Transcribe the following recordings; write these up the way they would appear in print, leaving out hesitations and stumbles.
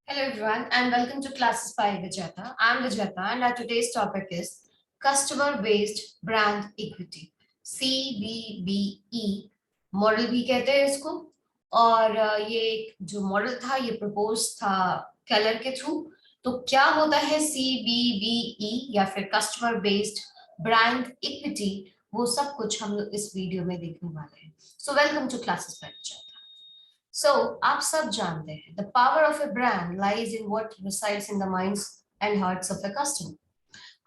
Hello everyone and welcome to Classes by Vijata. I'm Vijata and our today's topic is Customer Based Brand Equity, CBBE. Model भी कहते हैं इसको और ये जो मॉडल था ये प्रपोज था केलर के थ्रू। तो क्या होता है CBBE या फिर कस्टमर बेस्ड ब्रांड इक्विटी, वो सब कुछ हम लोग इस वीडियो में देखने वाले हैं। So welcome to classes by Vijay. So, आप सब जानते हैं the power of a brand lies in what resides in the minds and hearts of a customer.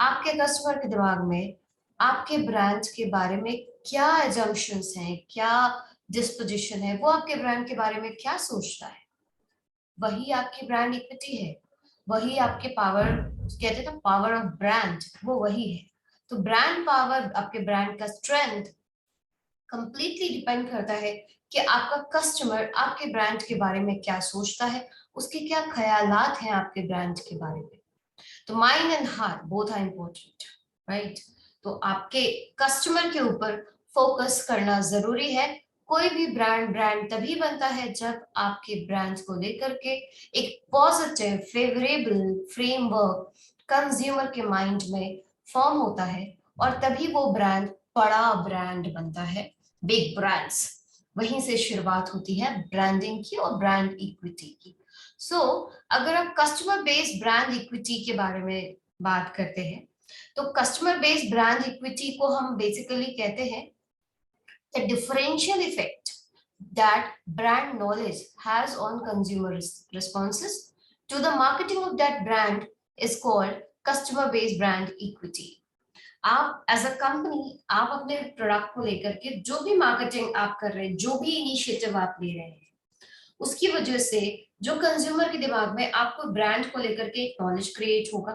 आपके कस्टमर के दिमाग में आपके ब्रांड के बारे में क्या assumptions हैं, क्या डिस्पोजिशन है, वो आपके ब्रांड के बारे में क्या सोचता है, वही आपकी ब्रांड इक्विटी है, वही आपके पावर, कहते हैं ना पावर ऑफ ब्रांड, वो वही है। तो ब्रांड पावर, आपके ब्रांड का स्ट्रेंथ कंप्लीटली डिपेंड करता है कि आपका कस्टमर आपके ब्रांड के बारे में क्या सोचता है, उसके क्या ख्यालात हैं आपके ब्रांड के बारे में। तो mind and heart both are important, right. तो आपके कस्टमर के ऊपर फोकस करना जरूरी है। कोई भी ब्रांड तभी बनता है जब आपके ब्रांड को लेकर के एक पॉजिटिव फेवरेबल फ्रेमवर्क कंज्यूमर के माइंड में फॉर्म होता है, और तभी वो ब्रांड बड़ा ब्रांड बनता है। बिग ब्रांड्स, वहीं से शुरुआत होती है ब्रांडिंग की और ब्रांड इक्विटी की। सो अगर आप कस्टमर बेस्ड ब्रांड इक्विटी के बारे में बात करते हैं, तो कस्टमर बेस्ड ब्रांड इक्विटी को हम बेसिकली कहते हैं the differential effect that brand knowledge has on consumer responses to the marketing of that brand is called customer based brand equity. आप एज अ कंपनी, आप अपने प्रोडक्ट को लेकर के जो भी मार्केटिंग आप कर रहे हैं, जो भी इनिशिएटिव आप ले रहे हैं, उसकी वजह से जो कंज्यूमर के दिमाग में आपको ब्रांड को लेकर के एक नॉलेज क्रिएट होगा,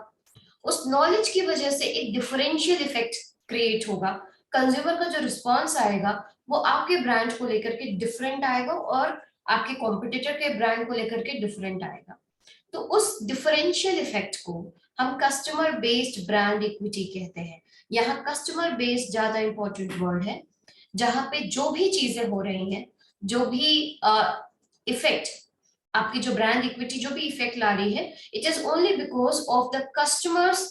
उस नॉलेज की वजह से एक डिफरेंशियल इफेक्ट क्रिएट होगा। कंज्यूमर का जो रिस्पॉन्स आएगा वो आपके ब्रांड को लेकर के डिफरेंट आएगा और आपके कॉम्पिटिटर के ब्रांड को लेकर के डिफरेंट आएगा। तो उस डिफरेंशियल इफेक्ट को हम कस्टमर बेस्ड ब्रांड इक्विटी कहते हैं। यहाँ कस्टमर बेस्ड ज्यादा इंपॉर्टेंट वर्ड है, जहां पे जो भी चीजें हो रही हैं, जो भी इफेक्ट आपकी जो ब्रांड इक्विटी जो भी इफेक्ट ला रही है, it is only because of the customers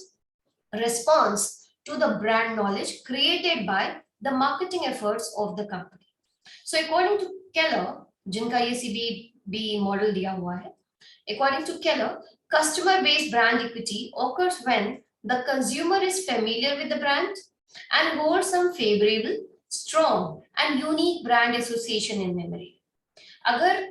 response to the brand knowledge created by the marketing efforts of the company. So according to Keller, जिनका ये CBB मॉडल दिया हुआ है, according to Keller, customer based brand equity occurs when the consumer is familiar with the brand and holds some favorable, strong and unique brand association in memory. अगर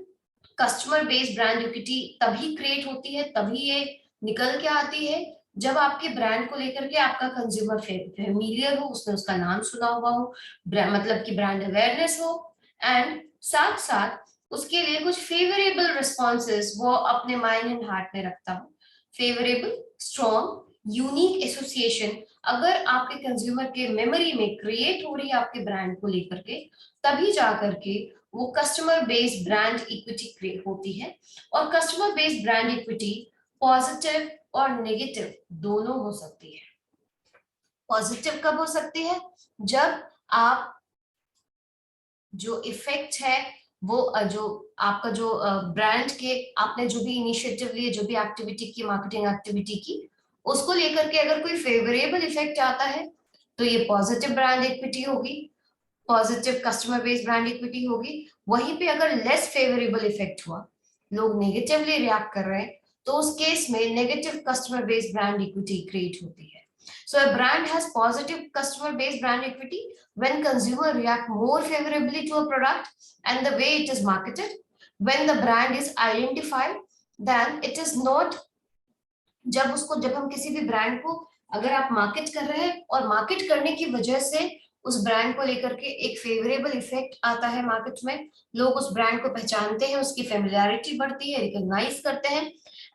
customer based brand equity तभी create होती है, तभी ये निकल के आती है जब आपके ब्रांड को लेकर के आपका कंज्यूमर फेमिलियर हो, उसने उसका नाम सुना हुआ हो, मतलब कि ब्रांड अवेयरनेस हो, एंड साथ साथ उसके लिए कुछ फेवरेबल रिस्पॉन्सेस वो अपने माइंड एंड हार्ट में रखता हो। फेवरेबल, स्ट्रॉन्ग, यूनिक एसोसिएशन अगर आपके कंज्यूमर के मेमोरी में क्रिएट हो रही है आपके ब्रांड को लेकर के, तभी जाकर के वो customer based brand equity create होती है। और customer based brand equity positive और नेगेटिव दोनों हो सकती है। पॉजिटिव कब हो सकती है? जब आप जो इफेक्ट है वो जो आपका जो ब्रांड के आपने जो भी इनिशिएटिव लिए, जो भी एक्टिविटी की, मार्केटिंग एक्टिविटी की, उसको लेकर के अगर कोई फेवरेबल इफेक्ट आता है तो ये पॉजिटिव ब्रांड इक्विटी होगी, positive customer based brand equity होगी। वहीं पे अगर लेस फेवरेबल इफेक्ट हुआ, लोग नेगेटिवली रिएक्ट कर रहे हैं, तो उस केस में negative customer based brand equity create होती है। So a brand has positive customer based brand equity when consumer react more favorably to a product and the way it is marketed. When the brand is identified, then it is not, जब हम किसी भी brand को अगर आप market कर रहे हैं और मार्केट करने की वजह से उस ब्रांड को लेकर के एक फेवरेबल इफेक्ट आता है मार्केट में, लोग उस ब्रांड को पहचानते हैं, उसकी फेमिलियरिटी बढ़ती है, रिकॉग्नाइज करते हैं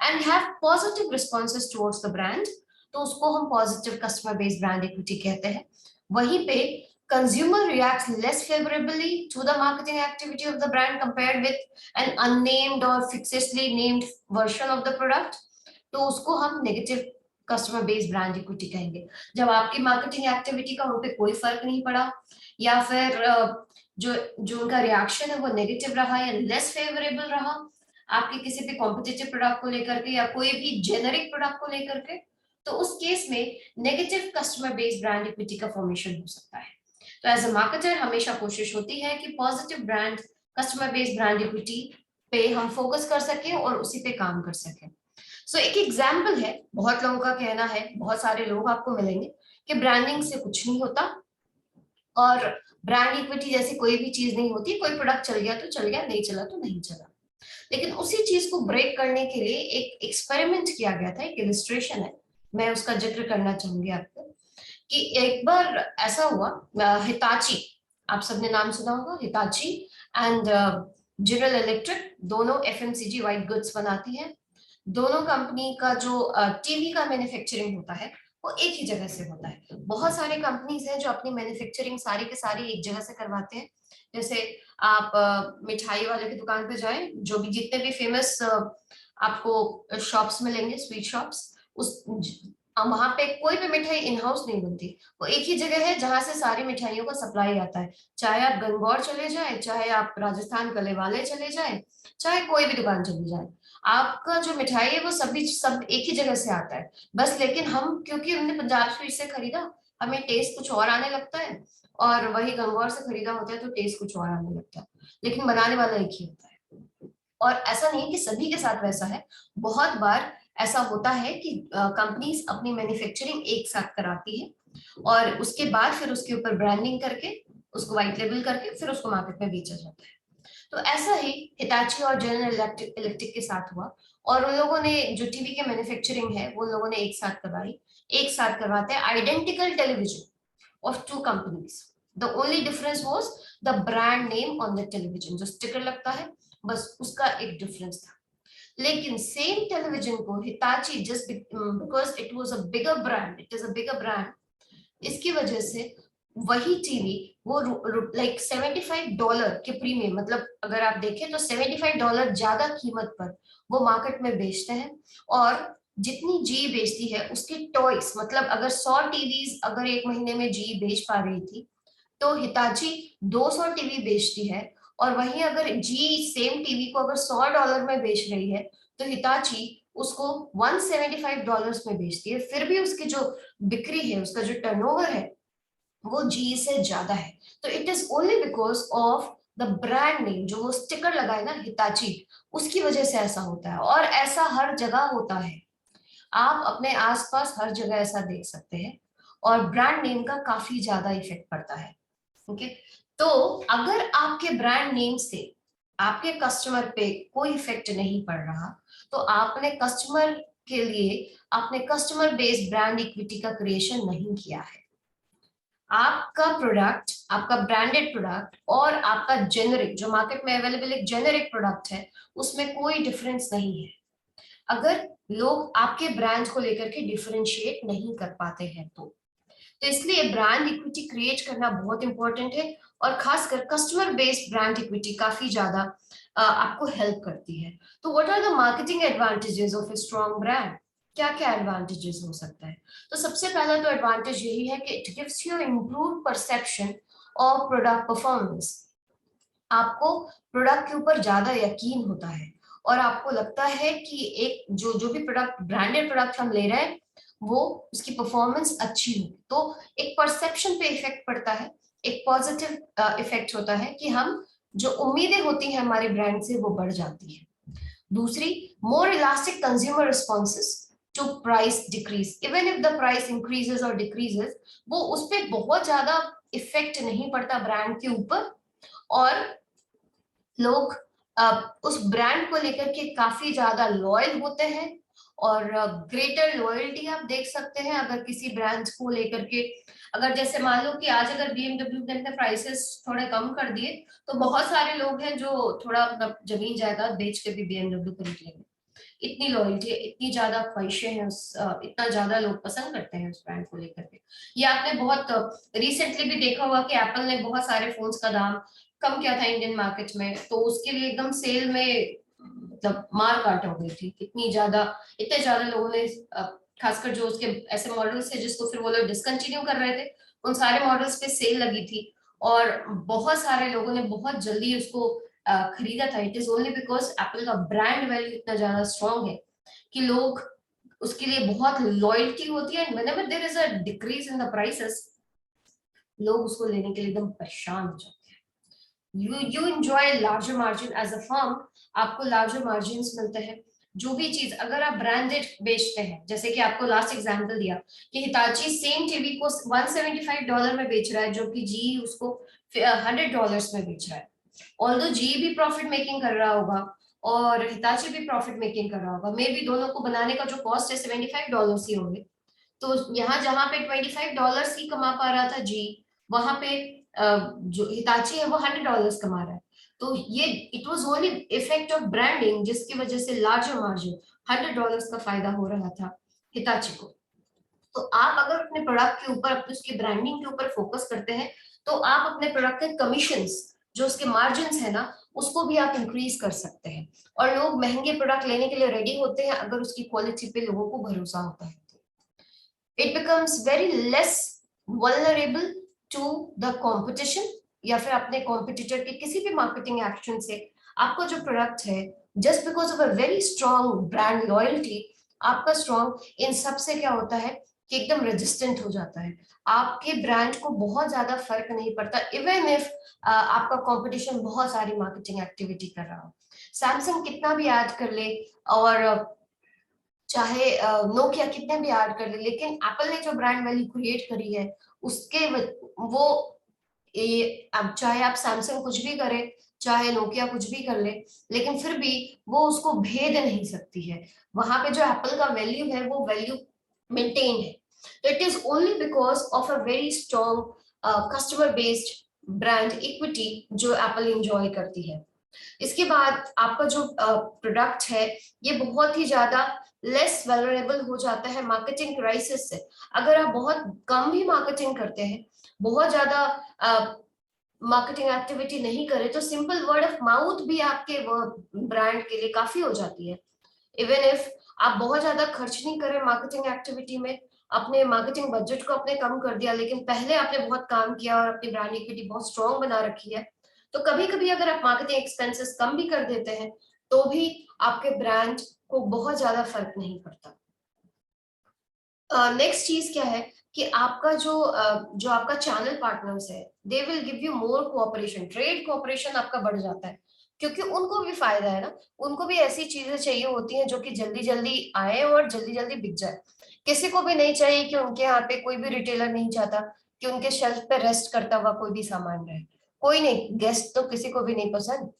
and have positive responses towards the brand, तो उसको हम positive customer based brand equity कहते हैं। वहीं पे consumer reacts less favorably to the marketing activity of the brand compared with an unnamed or fictitiously named version of the product, तो उसको हम negative customer based brand equity कहेंगे। जब आपकी मार्केटिंग एक्टिविटी का उन पे कोई फर्क नहीं पड़ा, या फिर जो जो उनका रिएक्शन है वो नेगेटिव रहा या लेस फेवरेबल रहा, आपके किसी भी कॉम्पिटिटिव प्रोडक्ट को लेकर के या कोई भी जेनेरिक प्रोडक्ट को लेकर के, तो उस केस में negative customer based brand equity का फॉर्मेशन हो सकता है। तो एज अ मार्केटर हमेशा कोशिश होती है कि positive brand customer based brand equity पे हम फोकस कर सकें और उसी पे काम कर सकें। सो एक एग्जाम्पल है, बहुत लोगों का कहना है, बहुत सारे लोग आपको मिलेंगे कि ब्रांडिंग से कुछ नहीं होता और ब्रांड इक्विटी जैसी कोई भी चीज नहीं होती, कोई प्रोडक्ट चल गया तो चल गया, नहीं चला तो नहीं चला। लेकिन उसी चीज को ब्रेक करने के लिए एक एक्सपेरिमेंट किया गया था, एक इलिस्ट्रेशन है, मैं उसका जिक्र करना चाहूंगी आपको। कि एक बार ऐसा हुआ, हिताची, आप सबने नाम सुना होगा, हिताची एंड जनरल इलेक्ट्रिक, दोनों एफएमसीजी व्हाइट गुड्स बनाती हैं। दोनों कंपनी का जो टीवी का मैन्युफैक्चरिंग होता है वो एक ही जगह से होता है। बहुत सारे कंपनीज हैं जो अपनी मैन्युफैक्चरिंग सारी के सारी एक जगह से करवाते हैं। जैसे आप मिठाई वाले की दुकान पे जाएं, जो भी जितने भी फेमस आपको शॉप्स मिलेंगे, स्वीट शॉप्स, उस वहां पे कोई भी मिठाई इन हाउस नहीं बनती, वो एक ही जगह है जहां से सारी मिठाइयों का सप्लाई आता है। चाहे आप गंगौर चले जाए, चाहे आप राजस्थान कलेवाले चले जाए, चाहे कोई भी दुकान चली जाए, आपका जो मिठाई है वो सभी सब एक ही जगह से आता है। बस लेकिन हम, क्योंकि हमने पंजाब स्वीट से खरीदा, हमें टेस्ट कुछ और आने लगता है, और वही गंगौर से खरीदा होता है तो टेस्ट कुछ और आने लगता है, लेकिन बनाने वाला एक ही होता है। और ऐसा नहीं कि सभी के साथ वैसा है, बहुत बार ऐसा होता है कि कंपनीज अपनी मैन्युफैक्चरिंग एक साथ कराती है और उसके बाद फिर उसके ऊपर ब्रांडिंग करके, उसको व्हाइट लेबल करके फिर उसको मार्केट में बेचा जाता है। तो ऐसा ही हिताची और जनरल इलेक्ट्रिक के साथ हुआ, और उन लोगों ने जो टीवी के मैन्युफैक्चरिंग है वो लोगों ने एक साथ करवाई। एक साथ करवाते हैं identical television of two companies. The only difference was the brand name on the television, जो स्टिकर लगता है बस उसका एक डिफरेंस था। लेकिन सेम टेलीविजन को Hitachi, just because it was a bigger brand, it is a bigger brand, इसकी वजह से वही टीवी वो लाइक $75 के प्रीमियम, मतलब अगर आप देखें तो $75 ज्यादा कीमत पर वो मार्केट में बेचते हैं। और जितनी जी बेचती है उसकी टॉइस, मतलब अगर 100 टीवीज अगर एक महीने में जी बेच पा रही थी, तो हिताची 200 टीवी बेचती है। और वहीं अगर जी सेम टीवी को अगर $100 में बेच रही है, तो हिताची उसको $175 में बेचती है, फिर भी उसकी जो बिक्री है, उसका जो टर्नओवर है वो जी से ज्यादा है। तो it is only because of the brand name, जो वो स्टिकर लगाए ना हिताची, उसकी वजह से ऐसा होता है। और ऐसा हर जगह होता है, आप अपने आसपास हर जगह ऐसा देख सकते हैं, और ब्रांड नेम का काफी ज्यादा इफेक्ट पड़ता है। ओके, तो अगर आपके ब्रांड नेम से आपके कस्टमर पे कोई इफेक्ट नहीं पड़ रहा, तो आपने कस्टमर के लिए आपने कस्टमर बेस्ड ब्रांड इक्विटी का क्रिएशन नहीं किया है। आपका प्रोडक्ट, आपका ब्रांडेड प्रोडक्ट और आपका जेनेरिक, जो मार्केट में अवेलेबल एक जेनेरिक प्रोडक्ट है, उसमें कोई डिफरेंस नहीं है। अगर लोग आपके ब्रांड को लेकर के डिफरेंशिएट नहीं कर पाते हैं तो इसलिए ब्रांड इक्विटी क्रिएट करना बहुत इंपॉर्टेंट है। और खासकर कस्टमर बेस्ड ब्रांड इक्विटी काफी ज्यादा आपको हेल्प करती है। तो what are the marketing advantages of a strong brand? क्या क्या एडवांटेजेस हो सकता है? तो सबसे पहला तो एडवांटेज यही है कि it gives you improve perception of product performance. आपको प्रोडक्ट के ऊपर ज्यादा यकीन होता है और आपको लगता है कि एक जो जो भी प्रोडक्ट, ब्रांडेड प्रोडक्ट हम ले रहे हैं, वो उसकी परफॉर्मेंस अच्छी हो, तो एक परसेप्शन पे इफेक्ट पड़ता है, एक पॉजिटिव इफेक्ट होता है कि हम जो उम्मीदें होती हैं हमारे ब्रांड से वो बढ़ जाती है। दूसरी, more elastic consumer responses to price decrease, even if the price increases और डिक्रीजेस, वो उस पर बहुत ज्यादा इफेक्ट नहीं पड़ता ब्रांड के ऊपर, और लोग उस ब्रांड को लेकर के काफी ज्यादा लॉयल होते हैं। और ग्रेटर लॉयल्टी आप देख सकते हैं अगर किसी ब्रांड को लेकर के, अगर जैसे मान लो कि आज अगर BMW ने अपने प्राइसेस थोड़े कम कर दिए, तो बहुत सारे लोग हैं जो थोड़ा अपना जमीन जायदाद बेच के भी BMW खरीद लेंगे। इतनी लॉयल्टी है, इतनी ज्यादा ख्वाहिशें हैं इतना ज्यादा लोग पसंद करते हैं उस ब्रांड को लेकर के। ये आपने बहुत रिसेंटली भी देखा होगा कि एप्पल ने बहुत सारे फोन्स का दाम कम किया था इंडियन मार्केट में, तो उसके लिए एकदम सेल में मतलब मार काट हो गई थी, इतने ज्यादा लोगों ने खासकर जो उसके ऐसे मॉडल्स थे जिसको फिर वो लोग डिसकंटिन्यू कर रहे थे, उन सारे मॉडल्स पे सेल लगी थी, और बहुत सारे लोगों ने बहुत जल्दी उसको खरीदा था, it is only because Apple का ब्रांड वैल्यू इतना ज्यादा स्ट्रॉन्ग है कि लोग उसके लिए बहुत लॉयल्टी होती है, whenever there is a decrease in the prices लोग उसको लेने के लिए एकदम परेशान हो जाते हैं। You enjoy larger margin as a firm, आपको लार्जर मार्जिन मिलते हैं। जो भी चीज अगर आप ब्रांडेड बेचते हैं, जैसे कि आपको लास्ट एग्जांपल दिया कि हिताची सेम टीवी को $175 में बेच रहा है, जो कि जी उसको $100 में बेच रहा है। ऑल्दो जी भी प्रॉफिट मेकिंग कर रहा होगा और हिताची भी प्रॉफिट मेकिंग कर रहा होगा, मे बी दोनों को बनाने का जो कॉस्ट है $75 ही होंगे। तो यहाँ जहां पे $25 ही कमा पा रहा था जी, वहां पे जो हिताची है वो $100 कमा रहा है। तो ये it was only effect of branding, जिसकी वजह से लार्जर मार्जिन $100 का फायदा हो रहा था हिताची को। तो आप अगर अपने प्रोडक्ट के ऊपर, अपने उसकी ब्रांडिंग के ऊपर फोकस करते हैं, तो आप अपने प्रोडक्ट के कमीशंस, जो उसके मार्जिन है ना, उसको भी आप इंक्रीज कर सकते हैं। और लोग महंगे प्रोडक्ट लेने के लिए रेडी होते हैं अगर उसकी क्वालिटी पे लोगों को भरोसा होता है। It becomes very less vulnerable to the competition, या फिर अपने कॉम्पिटिटर के किसी भी मार्केटिंग एक्शन से आपका जो प्रोडक्ट है, just because of a very strong brand loyalty, आपका स्ट्रॉन्ग इन सब से क्या होता है कि एकदम रेजिस्टेंट हो जाता है। आपके ब्रांड को बहुत ज्यादा फर्क नहीं पड़ता, इवन इफ आपका कंपटीशन बहुत सारी मार्केटिंग एक्टिविटी कर रहा हो। सैमसंग कितना भी ऐड कर ले और चाहे नोकिया कितने भी ऐड कर ले, लेकिन एप्पल ने जो ब्रांड वैल्यू क्रिएट करी है उसके वो अब चाहे आप सैमसंग कुछ भी करे, चाहे नोकिया कुछ भी कर ले, लेकिन फिर भी वो उसको भेद नहीं सकती है। वहां पे जो एप्पल का वैल्यू है वो वैल्यू मेंटेन है। तो it is only because of a very strong customer based brand equity जो एप्पल एंजॉय करती है। इसके बाद आपका जो प्रोडक्ट है ये बहुत ही ज्यादा लेस वल्नरेबल हो जाता है मार्केटिंग क्राइसिस से। अगर आप बहुत कम भी मार्केटिंग करते हैं, बहुत ज्यादा मार्केटिंग एक्टिविटी नहीं करें, तो सिंपल वर्ड ऑफ माउथ भी आपके ब्रांड के लिए काफी हो जाती है। इवन इफ आप बहुत ज्यादा खर्च नहीं करें मार्केटिंग एक्टिविटी में, अपने मार्केटिंग बजट को अपने कम कर दिया, लेकिन पहले आपने बहुत काम किया और अपनी ब्रांड इक्विटी बहुत स्ट्रॉन्ग बना रखी है, तो कभी कभी अगर आप मार्केटिंग एक्सपेंसेस कम भी कर देते हैं तो भी आपके ब्रांड को बहुत ज्यादा फर्क नहीं पड़ता। नेक्स्ट चीज क्या है कि आपका जो आपका चैनल पार्टनर्स है, they will give you more cooperation, trade cooperation आपका बढ़ जाता है, क्योंकि उनको भी फायदा है ना। उनको भी ऐसी चीजें चाहिए होती हैं जो कि जल्दी जल्दी आए और जल्दी जल्दी बिक जाए। किसी को भी नहीं चाहिए कि उनके यहाँ पे, कोई भी रिटेलर नहीं चाहता कि उनके शेल्फ पे रेस्ट करता हुआ कोई भी सामान रहे। कोई नहीं, गेस्ट तो किसी को भी नहीं पसंद,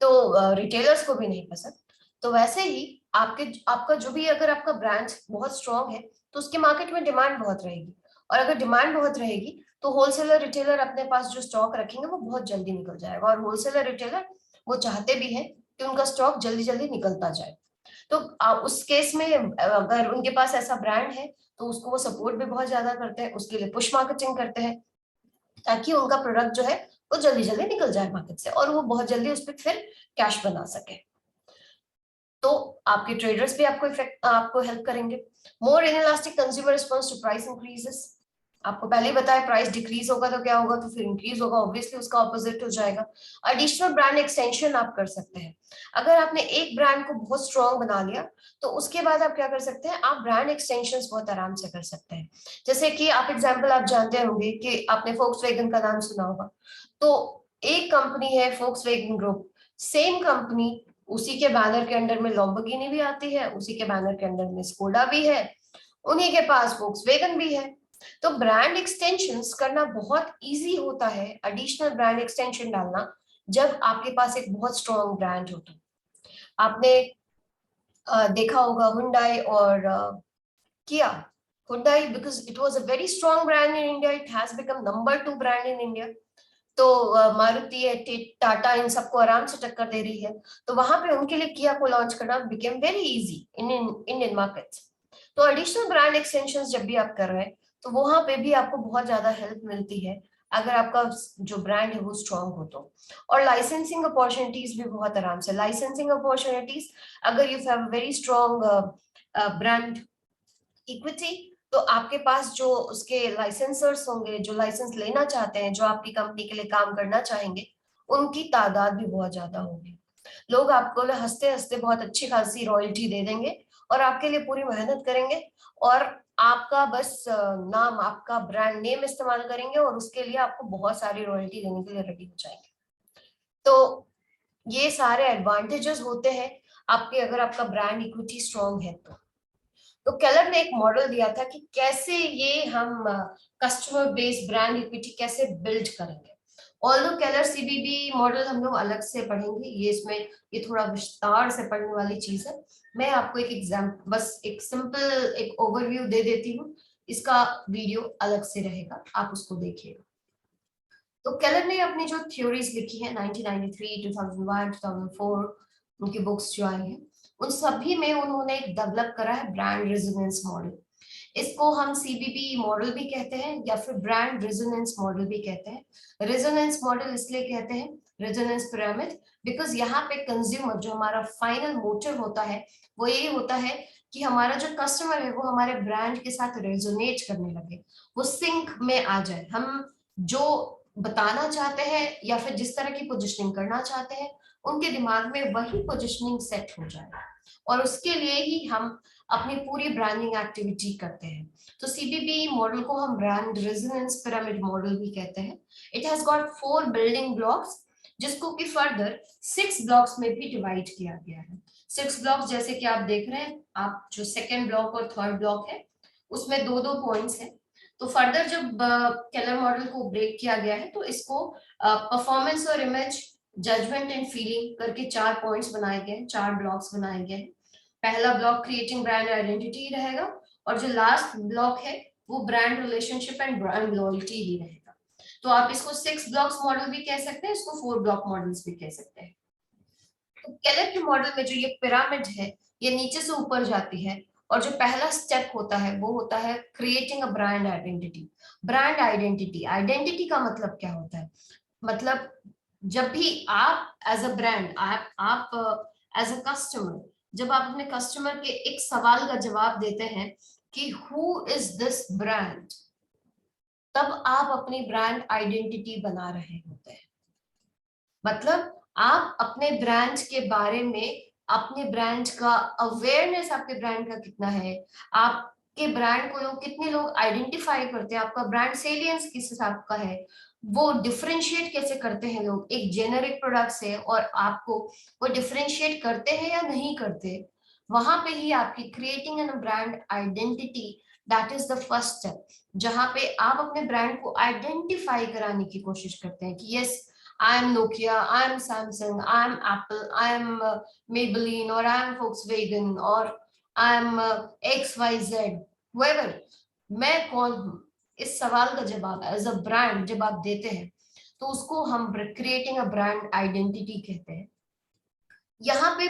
तो रिटेलर्स को भी नहीं पसंद। तो वैसे ही आपका जो भी, अगर आपका ब्रांड बहुत स्ट्रांग है तो उसके मार्केट में डिमांड बहुत रहेगी, और अगर डिमांड बहुत रहेगी तो होलसेलर रिटेलर अपने पास जो स्टॉक रखेंगे वो बहुत जल्दी निकल जाएगा, और होलसेलर रिटेलर वो चाहते भी हैं कि उनका स्टॉक जल्दी जल्दी निकलता जाए। तो उस केस में अगर उनके पास ऐसा ब्रांड है तो उसको वो सपोर्ट भी बहुत ज्यादा करते हैं, उसके लिए पुश मार्केटिंग करते हैं, ताकि उनका प्रोडक्ट जो है वो जल्दी जल्दी निकल जाए मार्केट से और वो बहुत जल्दी उस पर फिर कैश बना सके। तो आपके ट्रेडर्स भी आपको हेल्प करेंगे। More inelastic consumer response to price increases, आपको पहले ही बताया प्राइस डिक्रीज होगा तो क्या होगा, तो फिर इंक्रीज होगा, ऑब्वियसली उसका ऑपोजिट हो जाएगा। एडिशनल ब्रांड एक्सटेंशन आप कर सकते हैं। अगर आपने एक ब्रांड को बहुत स्ट्रॉन्ग बना लिया तो उसके बाद आप क्या कर सकते हैं, आप ब्रांड एक्सटेंशन बहुत आराम से कर सकते हैं। जैसे कि आप एग्जाम्पल आप जानते होंगे कि आपने फोक्सवैगन का नाम सुना होगा। तो एक कंपनी है फोक्सवैगन ग्रुप, सेम कंपनी, उसी के बैनर के अंडर में लैम्बोर्गिनी भी आती है, उसी के बैनर के अंडर में स्कोडा भी है, उन्हीं के पास फोक्सवैगन भी है। तो ब्रांड एक्सटेंशंस करना बहुत इजी होता है, एडिशनल ब्रांड एक्सटेंशन डालना, जब आपके पास एक बहुत स्ट्रॉन्ग ब्रांड हो। तो आपने देखा होगा हुंडई और किया। Hyundai because it was a very strong brand in India, it has become number 2 brand in India. तो मारुति है, टाटा, इन सबको आराम से टक्कर दे रही है। तो वहां पे उनके लिए किया को लॉन्च करना became very easy in Indian markets. तो एडिशनल ब्रांड एक्सटेंशंस जब भी आप कर रहे हैं तो वहां पे भी आपको बहुत ज्यादा हेल्प मिलती है, अगर आपका जो ब्रांड है वो स्ट्रांग हो तो। और लाइसेंसिंग अपॉर्चुनिटीज भी बहुत आराम से, लाइसेंसिंग अपॉर्चुनिटीज, अगर you have very strong brand equity, तो आपके पास जो उसके लाइसेंसर्स होंगे, जो लाइसेंस लेना चाहते हैं, जो आपकी कंपनी के लिए काम करना चाहेंगे, उनकी तादाद भी बहुत ज्यादा होगी। लोग आपको हंसते हंसते बहुत अच्छी खासी रॉयल्टी दे देंगे और आपके लिए पूरी मेहनत करेंगे, और आपका बस नाम, आपका ब्रांड नेम इस्तेमाल करेंगे और उसके लिए आपको बहुत सारी रॉयल्टी देने के लिए रेडी हो जाएंगे। तो ये सारे एडवांटेजेस होते हैं आपके, अगर आपका ब्रांड इक्विटी स्ट्रांग है तो केलर ने एक मॉडल दिया था कि कैसे ये हम कस्टमर बेस्ड ब्रांड इक्विटी कैसे बिल्ड करेंगे। ऑल्दो केलर सीबीबी मॉडल हम लोग अलग से पढ़ेंगे, ये इसमें ये थोड़ा विस्तार से पढ़ने वाली चीज है। मैं आपको एक एग्जाम्पल, बस एक सिंपल एक ओवरव्यू दे देती हूँ, इसका वीडियो अलग से रहेगा, आप उसको देखिएगा। तो केलर ने अपनी जो थ्योरीज लिखी है 1993, 2001, 2004, उनकी बुक्स जो आई हैं, उन सभी में उन्होंने एक डेवलप करा है ब्रांड रेजोनेंस मॉडल। इसको हम सीबीबी मॉडल भी कहते हैं या फिर ब्रांड रेजोनेंस मॉडल भी कहते हैं। रेजोनेंस मॉडल इसलिए कहते हैं, रेजोनेंस पिरामिड, बिकॉज यहाँ पे कंज्यूमर जो हमारा फाइनल मोटिव होता है वो ये होता है कि हमारा जो कस्टमर है वो हमारे ब्रांड के साथ रेजोनेट करने लगे, वो सिंक में आ जाए। हम जो बताना चाहते हैं या फिर जिस तरह की पोजिशनिंग करना चाहते हैं उनके दिमाग में वही पोजिशनिंग सेट हो जाए, और उसके लिए ही हम अपनी पूरी ब्रांडिंग एक्टिविटी करते हैं। तो सीबीबी मॉडल को हम ब्रांड रेजोनेंस पिरामिड मॉडल भी कहते हैं। It has got 4 building blocks, जिसको कि फर्दर 6 ब्लॉक्स में भी डिवाइड किया गया है। 6 ब्लॉक्स जैसे कि आप देख रहे हैं, आप जो सेकेंड ब्लॉक और थर्ड ब्लॉक है उसमें दो दो पॉइंट्स हैं। तो फर्दर जब केलर मॉडल को ब्रेक किया गया है तो इसको परफॉर्मेंस और इमेज, जजमेंट एंड फीलिंग करके 4 पॉइंट्स बनाए गए हैं, 4 ब्लॉक्स बनाए गए हैं। पहला ब्लॉक क्रिएटिंग ब्रांड आइडेंटिटी रहेगा, और जो लास्ट ब्लॉक है वो brand relationship and brand loyalty ही रहेगा। तो आप इसको 6 ब्लॉक्स मॉडल भी कह सकते हैं, इसको 4 ब्लॉक मॉडल्स भी कह सकते हैं। तो केलर के मॉडल में जो ये पिरामिड है ये नीचे से ऊपर जाती है, और जो पहला स्टेप होता है वो होता है creating a brand identity. Brand identity, identity का मतलब क्या होता है? मतलब जब भी आप एज अ ब्रांड, आप एज अ कस्टमर, जब आप अपने कस्टमर के एक सवाल का जवाब देते हैं कि हु इज दिस ब्रांड, तब आप अपनी ब्रांड आइडेंटिटी बना रहे होते हैं। मतलब आप अपने ब्रांड के बारे में, अपने ब्रांड का अवेयरनेस आपके ब्रांड का कितना है, आपके ब्रांड को लोग कितने लोग आइडेंटिफाई करते हैं, आपका ब्रांड सेलियंस किस हिसाब का है, वो डिफरेंशिएट कैसे करते हैं लोग एक जेनेरिक प्रोडक्ट से, और आपको वो डिफरेंशिएट करते हैं या नहीं करते। वहां पे ही आपकी creating an brand identity, that is the first step, जहां पे आप अपने ब्रांड को आइडेंटिफाई कराने की कोशिश करते हैं कि yes, I am Nokia, I am Samsung, I am Apple, I am Maybelline, or I am Volkswagen, or I am XYZ, whoever। मैं कौन हूँ, इस सवाल का जवाब एज अ ब्रांड जब आप देते हैं तो उसको हम क्रिएटिंग अ ब्रांड आइडेंटिटी कहते हैं। यहाँ पे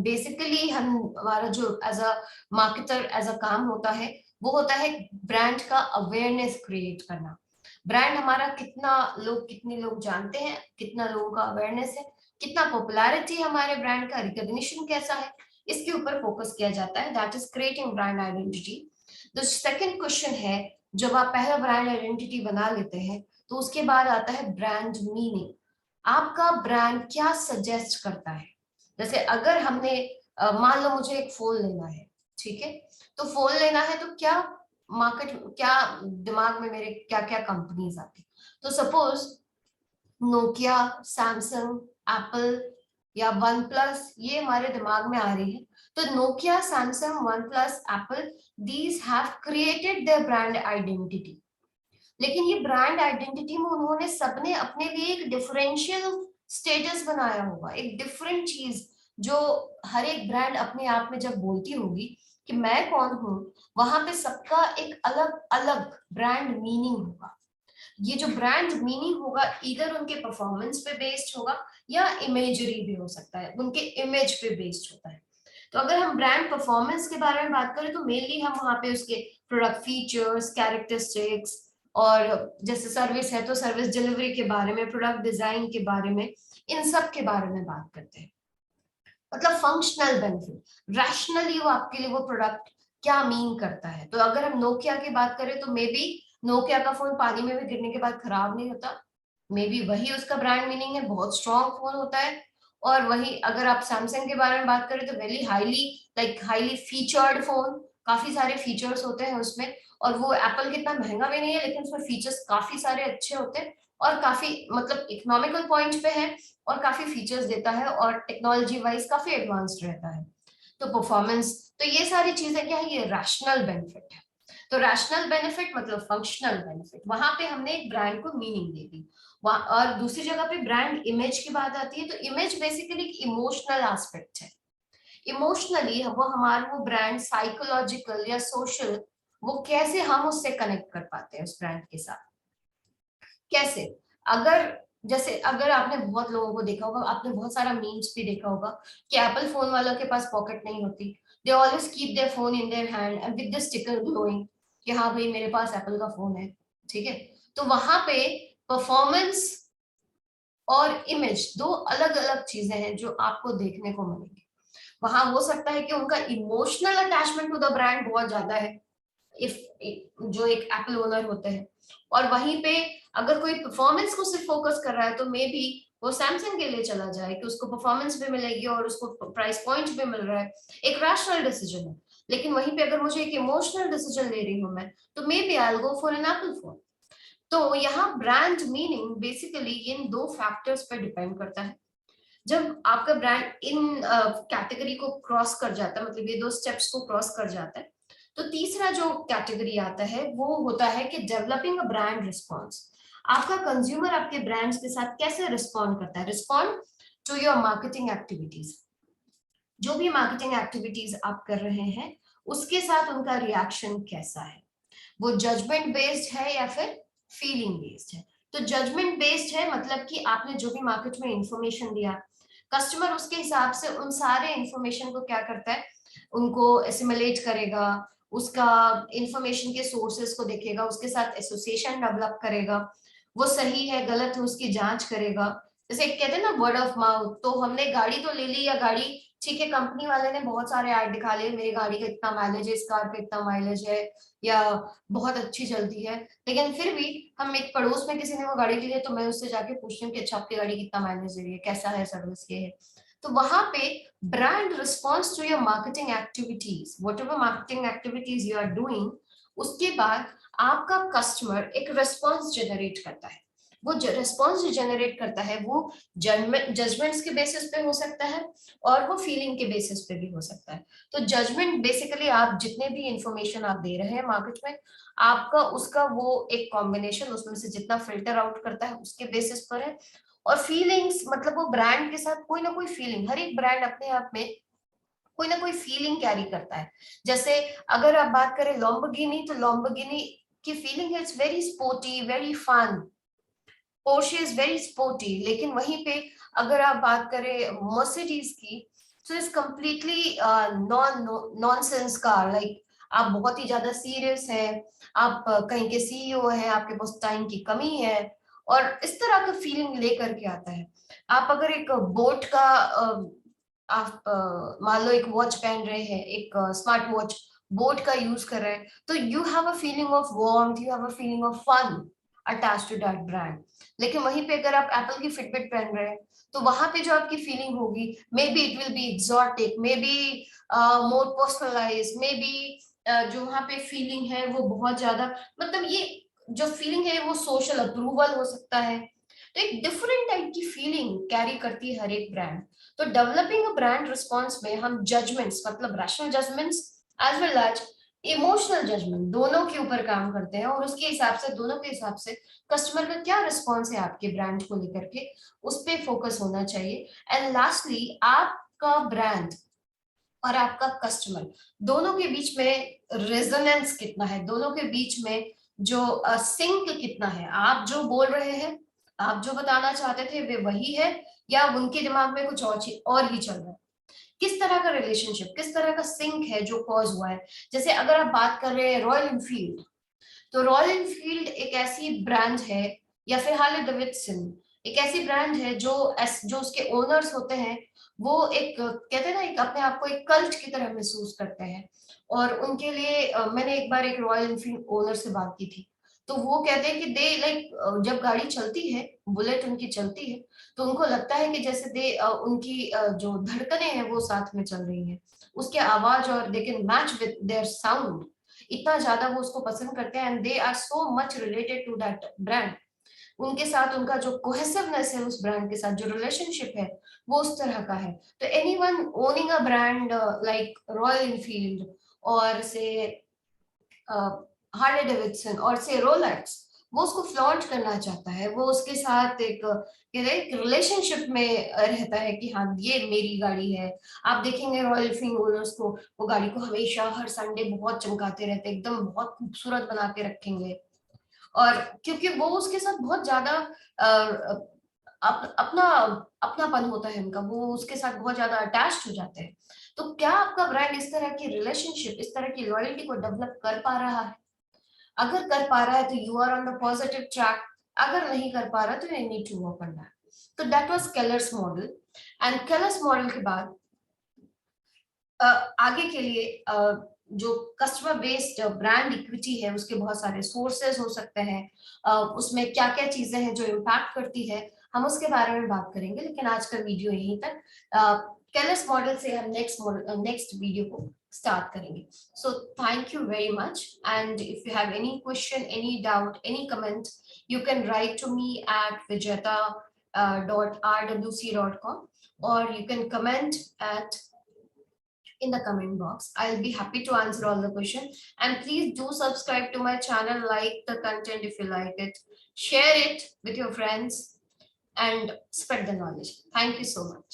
बेसिकली हम, हमारा जो as a marketer as a काम होता है वो होता है ब्रांड का अवेयरनेस क्रिएट करना। ब्रांड हमारा कितने लोग जानते हैं, कितना लोगों का अवेयरनेस है, कितना पॉपुलैरिटी है हमारे ब्रांड का, रिकॉग्निशन कैसा है, इसके ऊपर फोकस किया जाता है, that is creating brand identity. The second question है, जब आप पहला ब्रांड आइडेंटिटी बना लेते हैं तो उसके बाद आता है ब्रांड मीनिंग। आपका ब्रांड क्या सजेस्ट करता है? जैसे अगर हमने मान लो मुझे एक फोन लेना है, ठीक है, तो फोन लेना है तो क्या मार्केट, क्या दिमाग में मेरे क्या क्या कंपनीज आती, तो सपोज नोकिया, सैमसंग, एप्पल या वन प्लस, ये हमारे दिमाग में आ रही है। तो Nokia, Samsung, one plus, Apple, these have created their brand identity. लेकिन ये ब्रांड आइडेंटिटी में उन्होंने सबने अपने लिए एक डिफरेंशियल स्टेटस बनाया होगा, एक डिफरेंट चीज जो हर एक ब्रांड अपने आप में जब बोलती होगी कि मैं कौन हूं, वहां पे सबका एक अलग अलग ब्रांड मीनिंग होगा। ये जो ब्रांड मीनिंग होगा इधर उनके परफॉर्मेंस पे बेस्ड होगा या इमेजरी भी हो सकता है, उनके इमेज पे बेस्ड होता है। तो अगर हम ब्रांड परफॉर्मेंस के बारे में बात करें तो मेनली हम वहां पे उसके प्रोडक्ट फीचर्स, कैरेक्टरिस्टिक्स, और जैसे सर्विस है तो सर्विस डिलीवरी के बारे में, प्रोडक्ट डिजाइन के बारे में, इन सब के बारे में बात करते हैं। मतलब फंक्शनल बेनिफिट, रैशनली वो आपके लिए वो प्रोडक्ट क्या मीन करता है। तो अगर हम नोकिया की बात करें तो मे बी नोकिया का फोन पानी में भी गिरने के बाद खराब नहीं होता, मे बी वही उसका ब्रांड मीनिंग है, बहुत स्ट्रॉन्ग फोन होता है। और वही अगर आप सैमसंग के बारे में बात करें तो very highly highly featured phone, काफी सारे फीचर्स होते हैं उसमें। और वो एप्पल कितना महंगा भी नहीं है, लेकिन उसमें फीचर्स काफी सारे अच्छे होते हैं और काफी मतलब इकोनॉमिकल पॉइंट पे है और काफी फीचर्स देता है और टेक्नोलॉजी वाइज काफी एडवांस्ड रहता है। तो परफॉर्मेंस, तो ये सारी चीजें क्या है, ये रैशनल बेनिफिट है। तो रैशनल बेनिफिट मतलब फंक्शनल बेनिफिट, वहां पे हमने एक ब्रांड को मीनिंग दे दी। और दूसरी जगह पे ब्रांड इमेज की बात आती है, तो इमेज बेसिकली इमोशनल एस्पेक्ट है। इमोशनली वो हमारा वो ब्रांड साइकोलॉजिकल या सोशल, वो कैसे हम उससे कनेक्ट कर पाते हैं उस ब्रांड के साथ, कैसे। अगर जैसे अगर आपने बहुत लोगों को देखा होगा, आपने बहुत सारा मीम्स भी देखा होगा कि एप्पल फोन वालों के पास पॉकेट नहीं होती, they always keep their phone in their hand and with the sticker glowing कि हाँ भाई मेरे पास एप्पल का फोन है। ठीक है, तो वहां पे परफॉर्मेंस और इमेज दो अलग अलग चीजें हैं जो आपको देखने को मिलेंगी। वहां हो सकता है कि उनका emotional attachment to the brand बहुत ज्यादा है, इफ जो एक एप्पल ओनर होते हैं। और वहीं पे अगर कोई परफॉर्मेंस को सिर्फ फोकस कर रहा है तो मे बी वो सैमसंग के लिए चला जाए कि उसको परफॉर्मेंस भी मिलेगी और उसको प्राइस पॉइंट भी मिल रहा है, एक रैशनल डिसीजन है। लेकिन वहीं पे अगर मुझे एक इमोशनल डिसीजन ले रही हूँ मैं, तो maybe I will go for an Apple phone. तो यहाँ ब्रांड मीनिंग बेसिकली इन दो फैक्टर्स पर डिपेंड करता है। जब आपका ब्रांड इन कैटेगरी को क्रॉस कर जाता है, मतलब ये दो स्टेप्स को क्रॉस कर जाता है, तो तीसरा जो कैटेगरी आता है वो होता है कि डेवलपिंग अ ब्रांड रिस्पॉन्स। आपका कंज्यूमर आपके ब्रांड्स के साथ कैसे रिस्पॉन्ड करता है, respond to your marketing activities. जो भी मार्केटिंग एक्टिविटीज आप कर रहे हैं उसके साथ उनका रिएक्शन कैसा है, वो जजमेंट बेस्ड है या फिर फीलिंग बेस्ड है। तो जजमेंट बेस्ड है मतलब कि आपने जो भी मार्केट में इंफॉर्मेशन दिया, कस्टमर उसके हिसाब से उन सारे इंफॉर्मेशन को क्या करता है, उनको एसिमुलेट करेगा, उसका इंफॉर्मेशन के सोर्सेस को देखेगा, उसके साथ एसोसिएशन डेवलप करेगा, वो सही है गलत है उसकी जांच करेगा। जैसे कहते हैं ना वर्ड ऑफ माउथ, तो हमने गाड़ी तो ले ली, या गाड़ी ठीक है कंपनी वाले ने बहुत सारे ऐड दिखा लिए, मेरी गाड़ी का इतना माइलेज है, इस कार का इतना माइलेज है, या बहुत अच्छी चलती है, लेकिन फिर भी हम एक पड़ोस में किसी ने वो गाड़ी ली है तो मैं उससे जाके पूछती हूँ कि अच्छा आपकी गाड़ी कितना माइलेज दे रही है, कैसा है सर्विस, ये है। तो वहां पे brand response to your marketing activities, whatever marketing activities you are doing, उसके बाद आपका कस्टमर एक रिस्पॉन्स जनरेट करता है। वो रिस्पॉन्स जो जनरेट करता है वो जजमेंट्स के बेसिस पे हो सकता है और वो फीलिंग के बेसिस पे भी हो सकता है। तो जजमेंट बेसिकली आप जितने भी इंफॉर्मेशन आप दे रहे हैं मार्केट में, आपका उसका वो एक कॉम्बिनेशन उसमें से जितना फिल्टर आउट करता है उसके बेसिस पर है। और फीलिंग्स मतलब वो ब्रांड के साथ कोई ना कोई फीलिंग, हर एक ब्रांड अपने आप में कोई ना कोई फीलिंग कैरी करता है। जैसे अगर आप बात करें लॉम्बोर्गिनी, तो लॉम्बोर्गिनी की फीलिंग है it's very sporty very fun, Porsche is very sporty. लेकिन वहीं पे अगर आप बात करें मर्सिडीज की, तो is completely nonsense car, like आप बहुत ही ज्यादा सीरियस है, आप कहीं के सीईओ है, आपके पास टाइम की कमी है, और इस तरह का फीलिंग लेकर के आता है। आप अगर एक बोट का आप मान लो एक वॉच पहन रहे हैं, एक स्मार्ट वॉच बोट का यूज कर रहे हैं, तो you have a feeling of warmth, you have a feeling of fun attached to that brand. लेकिन वहीं पे अगर आप एप्पल की फिटबिट पहन रहे हैं, तो वहां पे जो आपकी फीलिंग होगी, maybe it will be exotic, maybe more personalise, maybe जो वहां पे फीलिंग है वो बहुत ज्यादा, मतलब ये जो फीलिंग है वो सोशल अप्रूवल हो सकता है। तो एक डिफरेंट टाइप की फीलिंग कैरी करती है हर एक ब्रांड। तो डेवलपिंग अ ब्रांड रिस्पॉन्स में हम जजमेंट्स मतलब rational judgements as well as emotional judgement दोनों के ऊपर काम करते हैं, और उसके हिसाब से दोनों के हिसाब से कस्टमर का क्या रिस्पॉन्स है आपके ब्रांड को लेकर के, उस पर फोकस होना चाहिए। एंड लास्टली आपका ब्रांड और आपका कस्टमर दोनों के बीच में रेजोनेंस कितना है, दोनों के बीच में जो सिंक कितना है, आप जो बोल रहे हैं, आप जो बताना चाहते थे वे वही है, या उनके दिमाग में कुछ और ही चल रहा है। किस तरह का रिलेशनशिप, किस तरह का सिंक है जो कॉज हुआ है। जैसे अगर आप बात कर रहे हैं रॉयल इनफील्ड, तो रॉयल इनफील्ड एक ऐसी ब्रांड है, या फिर हार्ले डेविडसन एक ऐसी ब्रांड है जो उसके ओनर्स होते हैं, वो एक कहते हैं ना एक अपने आप को एक कल्ट की तरह महसूस करते हैं। और उनके लिए मैंने एक बार एक रॉयल इनफील्ड ओनर से बात की थी, तो वो कहते हैं कि दे लाइक जब गाड़ी चलती है, बुलेट उनकी चलती है, तो उनको लगता है कि जैसे उनकी जो धड़कनें हैं वो साथ में चल रही हैं, उसके आवाज, और they can match with their sound, इतना ज्यादा वो उसको पसंद करते हैं, and they are so much related to that brand. उनके साथ उनका जो कोहेसिवनेस है उस ब्रांड के साथ, जो रिलेशनशिप है वो उस तरह का है। तो anyone owning a brand like royal Enfield और से हार्ले डेविडसन और से रोलेक्स, वो उसको फ्लॉन्ट करना चाहता है, वो उसके साथ एक एक रिलेशनशिप में रहता है कि हाँ ये मेरी गाड़ी है। आप देखेंगे रॉयल एनफील्ड ओनर्स को, वो गाड़ी को हमेशा हर संडे बहुत चमकाते रहते हैं, एकदम बहुत खूबसूरत बना के रखेंगे। और क्योंकि वो उसके साथ बहुत ज्यादा अपना अपनापन होता है उनका, वो उसके साथ बहुत ज्यादा अटैच्ड हो जाते हैं। तो क्या आपका ब्रांड इस तरह की रिलेशनशिप, इस तरह की लॉयल्टी को डेवलप कर पा रहा है? अगर कर पा रहा है तो you are on the positive track, अगर नहीं कर पा रहा तो you need to work on that. तो that was Keller's model. And Keller's model के बाद आगे के लिए जो कस्टमर बेस्ड ब्रांड इक्विटी है उसके बहुत सारे सोर्सेज हो सकते हैं, उसमें क्या क्या चीजें हैं जो इम्पैक्ट करती है, हम उसके बारे में बात करेंगे। लेकिन आज का वीडियो यहीं तक। केलर्स मॉडल से हम नेक्स्ट वीडियो को स्टार्ट करेंगे। So thank you very much, and if you have any question, any doubt, any comment, you can write to me at vijeta.rwc.com, or you can comment at in the comment box. I'll be happy to answer all the questions. And please do subscribe to my channel, like the content if you like it, share it with your friends, and spread the knowledge. Thank you so much.